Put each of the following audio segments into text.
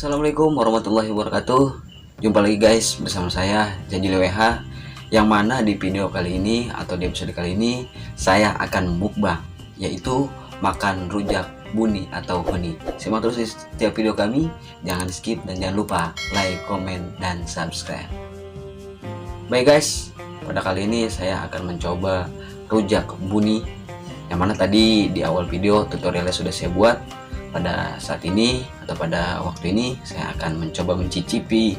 Assalamualaikum warahmatullahi wabarakatuh. Jumpa lagi guys bersama saya Janjil WH, yang mana di video kali ini atau di episode kali ini saya akan mukbang, yaitu makan rujak buni atau huni. Simak terus di setiap video kami, jangan skip dan jangan lupa like, komen, dan subscribe. Baik guys, pada kali ini saya akan mencoba rujak buni, yang mana tadi di awal video tutorialnya sudah saya buat. Pada saat ini atau pada waktu ini saya akan mencoba mencicipi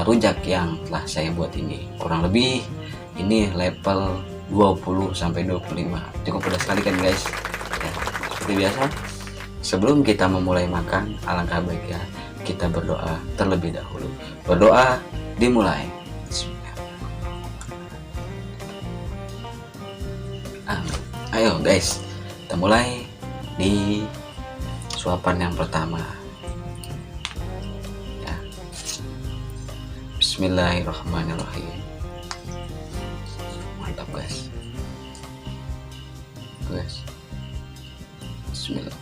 rujak yang telah saya buat ini. Kurang lebih ini level 20-25. Cukup pedas sekali kan guys ya. Seperti biasa, sebelum kita memulai makan, alangkah baiknya kita berdoa terlebih dahulu. Berdoa dimulai. Amin. Ayo guys, kita mulai di suapan yang pertama ya. Bismillahirrahmanirrahim. Mantap guys. Bismillah.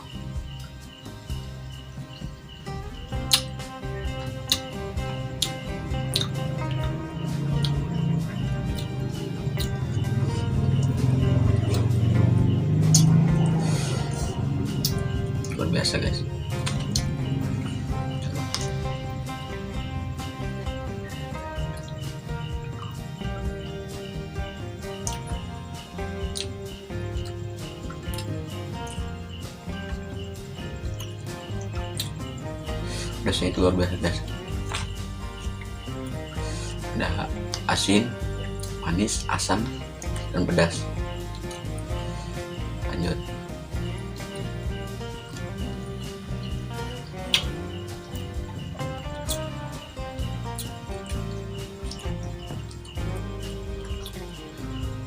Luar biasa guys. Pedasnya itu luar biasa guys. Ada asin, manis, asam, dan pedas. Lanjut.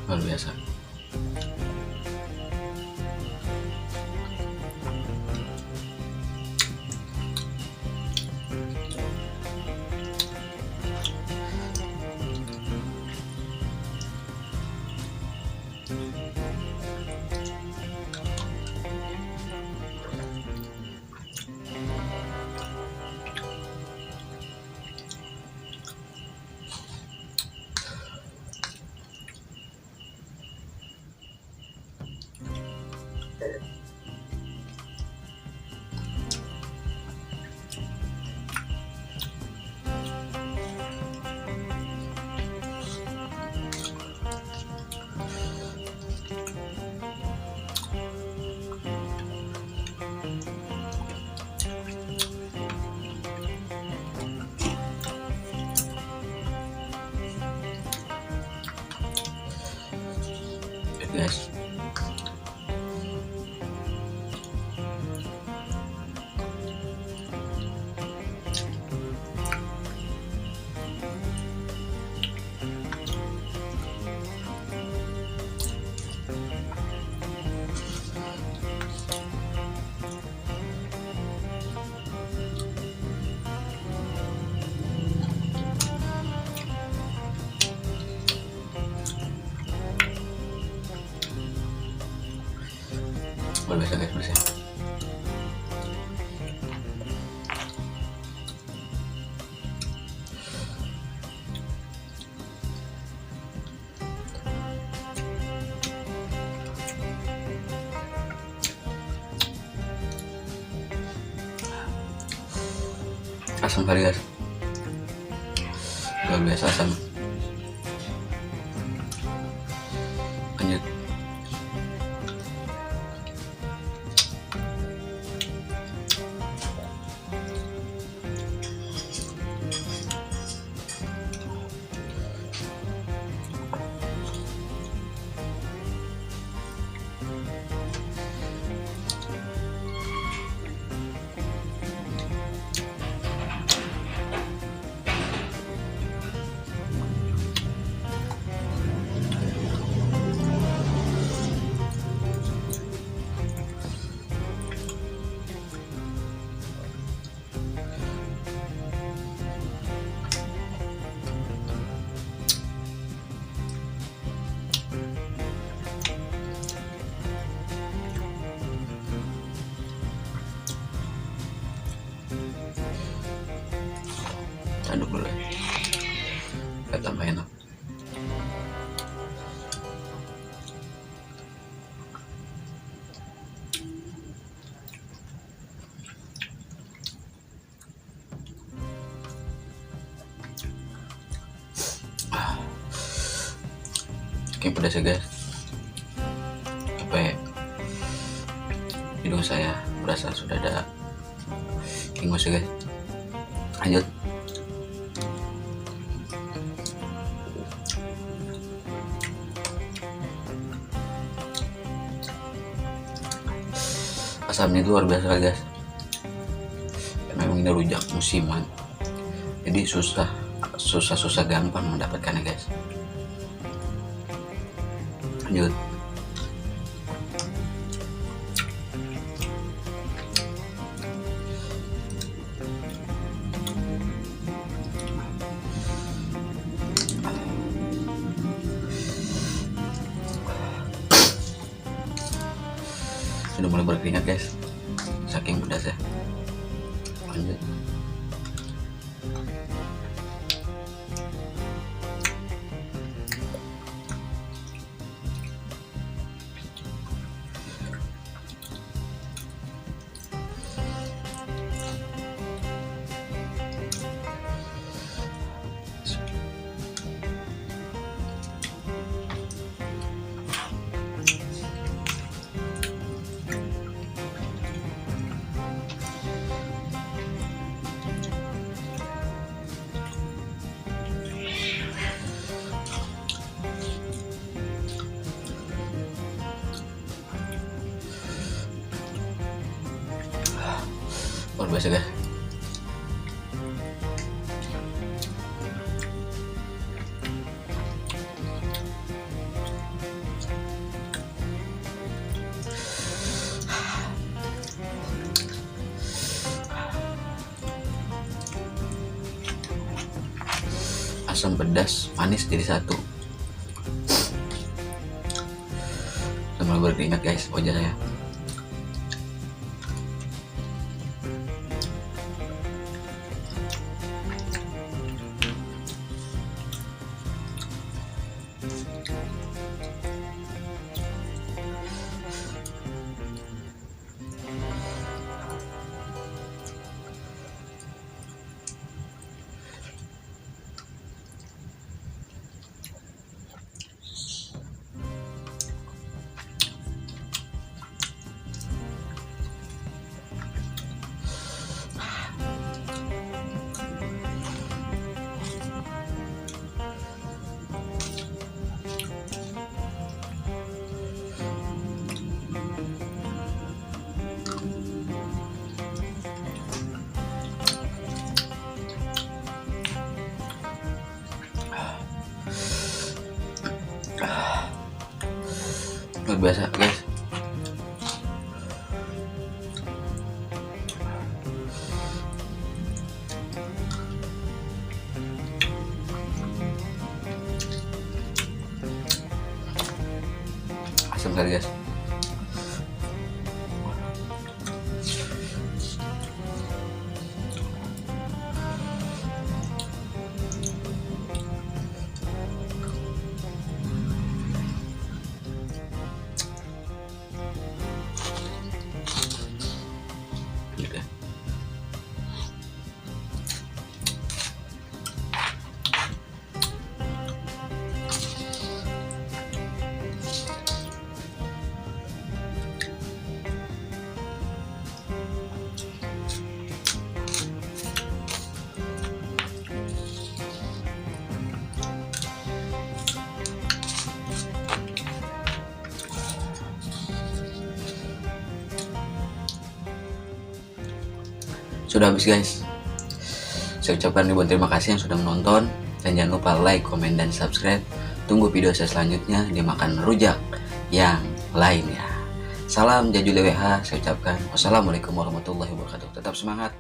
Luar biasa. Guys, luar biasa guys pedasnya. Asam kali guys, luar biasa asam. Lanjut. supaya tambah enak. Oke, pedas ya guys, sampai hidung saya berasa sudah ada ingus ya guys. Lanjut. Asamnya itu luar biasa guys. Memang ini rujak musiman, jadi susah gampang mendapatkannya guys. Lanjut. Sudah mulai berkeringat guys, saking pedasnya. Lanjut. Luar biasa guys. Asam, pedas, manis jadi satu. Sudah mulai berkeringat guys wajah saya. Luar biasa guys. Asam sekali guys. Sudah habis guys. Saya ucapkan ribuan terima kasih yang sudah menonton, dan jangan lupa like, komen, dan subscribe. Tunggu video saya selanjutnya di makan rujak yang lainnya. Salam Jajul WH, saya ucapkan wassalamualaikum warahmatullahi wabarakatuh. Tetap semangat.